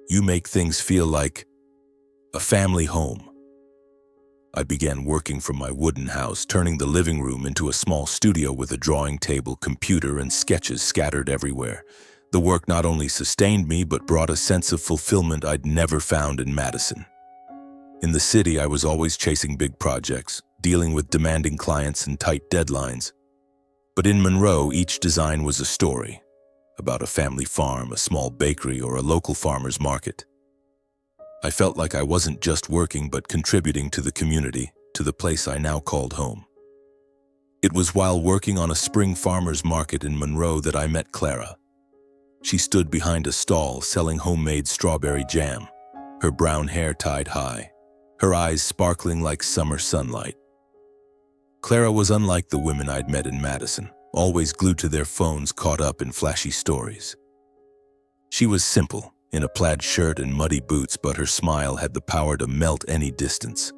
"You make things feel like a family home." I began working from my wooden house, turning the living room into a small studio with a drawing table, computer, and sketches scattered everywhere. The work not only sustained me, but brought a sense of fulfillment I'd never found in Madison. In the city, I was always chasing big projects, dealing with demanding clients and tight deadlines. But in Monroe, each design was a story, about a family farm, a small bakery, or a local farmer's market. I felt like I wasn't just working but contributing to the community, to the place I now called home. It was while working on a spring farmer's market in Monroe that I met Clara. She stood behind a stall selling homemade strawberry jam, her brown hair tied high, her eyes sparkling like summer sunlight. Clara was unlike the women I'd met in Madison, always glued to their phones, caught up in flashy stories. She was simple, in a plaid shirt and muddy boots, but her smile had the power to melt any distance.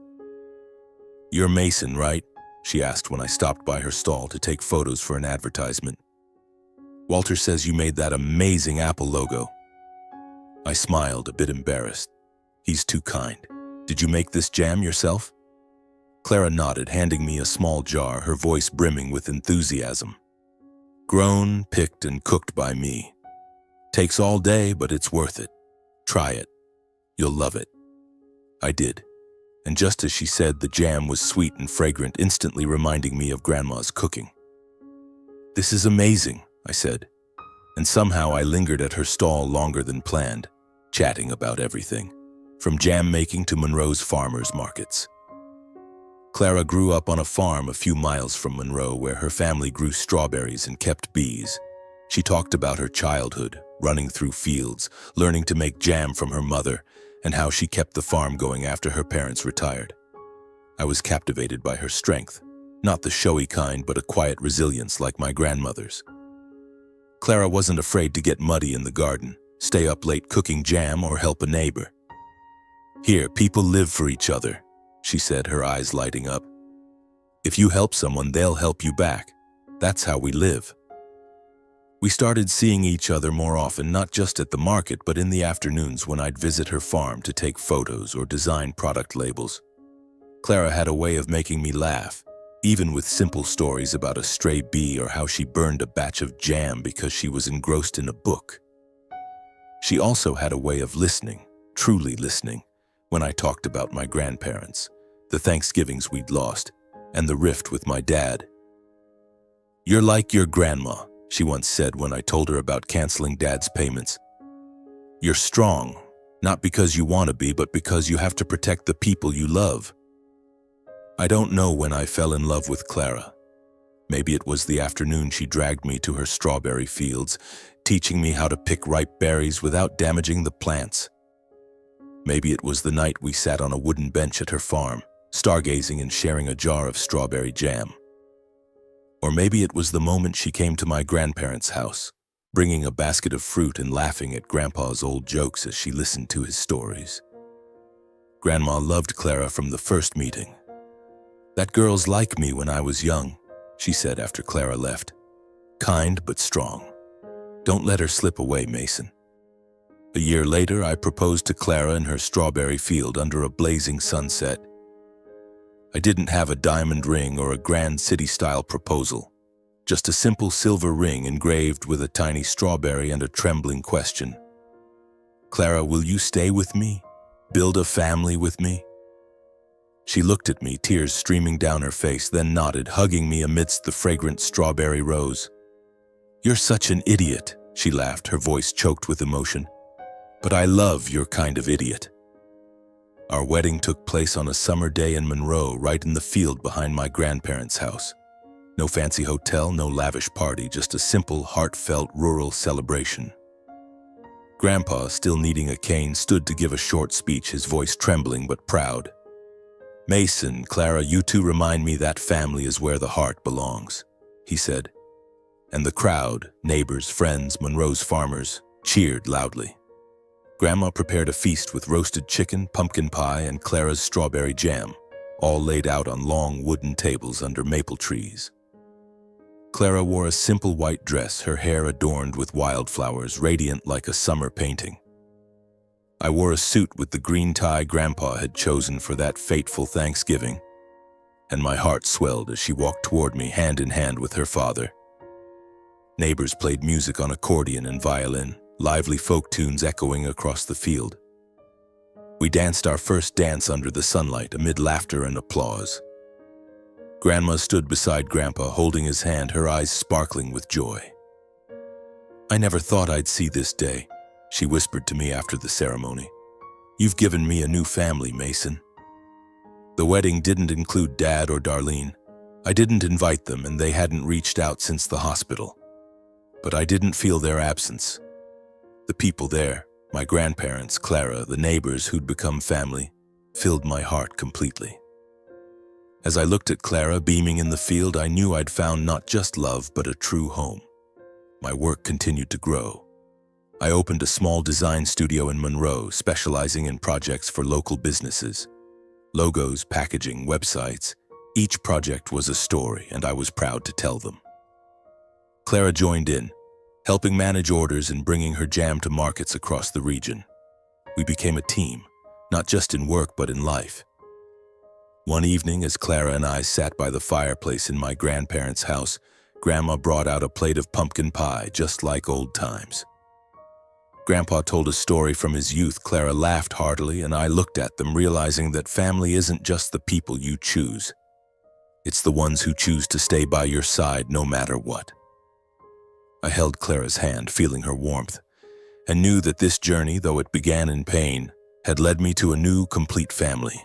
"You're Mason, right?" she asked when I stopped by her stall to take photos for an advertisement. "Walter says you made that amazing Apple logo." I smiled, a bit embarrassed. "He's too kind. Did you make this jam yourself?" Clara nodded, handing me a small jar, her voice brimming with enthusiasm. "Grown, picked, and cooked by me. Takes all day, but it's worth it. Try it. You'll love it." I did, and just as she said, the jam was sweet and fragrant, instantly reminding me of Grandma's cooking. "This is amazing," I said, and somehow I lingered at her stall longer than planned, chatting about everything, from jam making to Monroe's farmers markets. Clara grew up on a farm a few miles from Monroe where her family grew strawberries and kept bees. She talked about her childhood, running through fields, learning to make jam from her mother, and how she kept the farm going after her parents retired. I was captivated by her strength, not the showy kind, but a quiet resilience like my grandmother's. Clara wasn't afraid to get muddy in the garden, stay up late cooking jam, or help a neighbor. "Here, people live for each other," she said, her eyes lighting up. "If you help someone, they'll help you back. That's how we live." We started seeing each other more often, not just at the market, but in the afternoons when I'd visit her farm to take photos or design product labels. Clara had a way of making me laugh, even with simple stories about a stray bee or how she burned a batch of jam because she was engrossed in a book. She also had a way of listening, truly listening, when I talked about my grandparents, the Thanksgivings we'd lost, and the rift with my dad. "You're like your grandma," she once said when I told her about canceling Dad's payments. "You're strong, not because you want to be, but because you have to protect the people you love." I don't know when I fell in love with Clara. Maybe it was the afternoon she dragged me to her strawberry fields, teaching me how to pick ripe berries without damaging the plants. Maybe it was the night we sat on a wooden bench at her farm, stargazing and sharing a jar of strawberry jam. Or maybe it was the moment she came to my grandparents' house, bringing a basket of fruit and laughing at Grandpa's old jokes as she listened to his stories. Grandma loved Clara from the first meeting. "That girl's like me when I was young," she said after Clara left. "Kind but strong. Don't let her slip away, Mason." A year later, I proposed to Clara in her strawberry field under a blazing sunset. I didn't have a diamond ring or a grand city-style proposal, just a simple silver ring engraved with a tiny strawberry and a trembling question. "Clara, will you stay with me? Build a family with me?" She looked at me, tears streaming down her face, then nodded, hugging me amidst the fragrant strawberry rose. "You're such an idiot," she laughed, her voice choked with emotion. "But I love your kind of idiot." Our wedding took place on a summer day in Monroe, right in the field behind my grandparents' house. No fancy hotel, no lavish party, just a simple, heartfelt rural celebration. Grandpa, still needing a cane, stood to give a short speech, his voice trembling but proud. "Mason, Clara, you two remind me that family is where the heart belongs," he said. And the crowd, neighbors, friends, Monroe's farmers, cheered loudly. Grandma prepared a feast with roasted chicken, pumpkin pie, and Clara's strawberry jam, all laid out on long wooden tables under maple trees. Clara wore a simple white dress, her hair adorned with wildflowers, radiant like a summer painting. I wore a suit with the green tie Grandpa had chosen for that fateful Thanksgiving, and my heart swelled as she walked toward me, hand in hand with her father. Neighbors played music on accordion and violin, lively folk tunes echoing across the field. We danced our first dance under the sunlight amid laughter and applause. Grandma stood beside Grandpa, holding his hand, her eyes sparkling with joy. "I never thought I'd see this day," she whispered to me after the ceremony. "You've given me a new family, Mason." The wedding didn't include Dad or Darlene. I didn't invite them, and they hadn't reached out since the hospital. But I didn't feel their absence. The people there, my grandparents, Clara, the neighbors who'd become family, filled my heart completely. As I looked at Clara beaming in the field, I knew I'd found not just love, but a true home. My work continued to grow. I opened a small design studio in Monroe, specializing in projects for local businesses. Logos, packaging, websites. Each project was a story, and I was proud to tell them. Clara joined in, helping manage orders and bringing her jam to markets across the region. We became a team, not just in work but in life. One evening, as Clara and I sat by the fireplace in my grandparents' house, Grandma brought out a plate of pumpkin pie, just like old times. Grandpa told a story from his youth. Clara laughed heartily, and I looked at them, realizing that family isn't just the people you choose. It's the ones who choose to stay by your side no matter what. I held Clara's hand, feeling her warmth, and knew that this journey, though it began in pain, had led me to a new, complete family.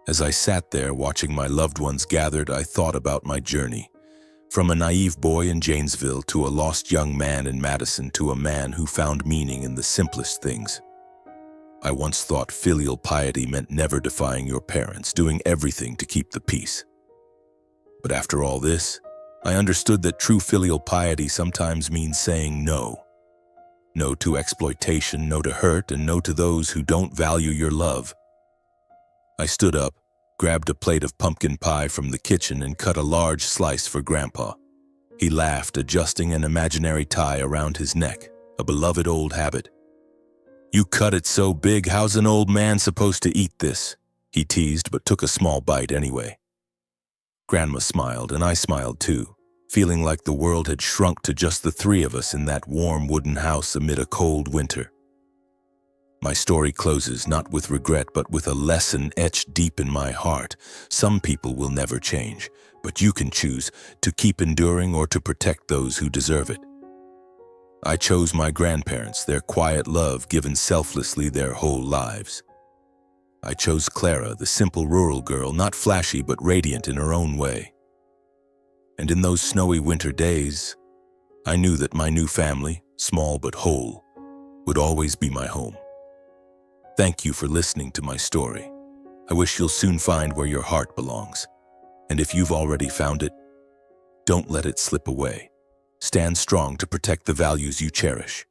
As I sat there watching my loved ones gathered, I thought about my journey, From a naive boy in Janesville to a lost young man in Madison to a man who found meaning in the simplest things. I once thought filial piety meant never defying your parents, doing everything to keep the peace. But after all this, I understood that true filial piety sometimes means saying no. No to exploitation, no to hurt, and no to those who don't value your love. I stood up, grabbed a plate of pumpkin pie from the kitchen and cut a large slice for Grandpa. He laughed, adjusting an imaginary tie around his neck, a beloved old habit. "You cut it so big, how's an old man supposed to eat this?" he teased, but took a small bite anyway. Grandma smiled, and I smiled too, feeling like the world had shrunk to just the three of us in that warm wooden house amid a cold winter. My story closes not with regret, but with a lesson etched deep in my heart. Some people will never change, but you can choose to keep enduring or to protect those who deserve it. I chose my grandparents, their quiet love given selflessly their whole lives. I chose Clara, the simple rural girl, not flashy but radiant in her own way. And in those snowy winter days, I knew that my new family, small but whole, would always be my home. Thank you for listening to my story. I wish you'll soon find where your heart belongs. And if you've already found it, don't let it slip away. Stand strong to protect the values you cherish.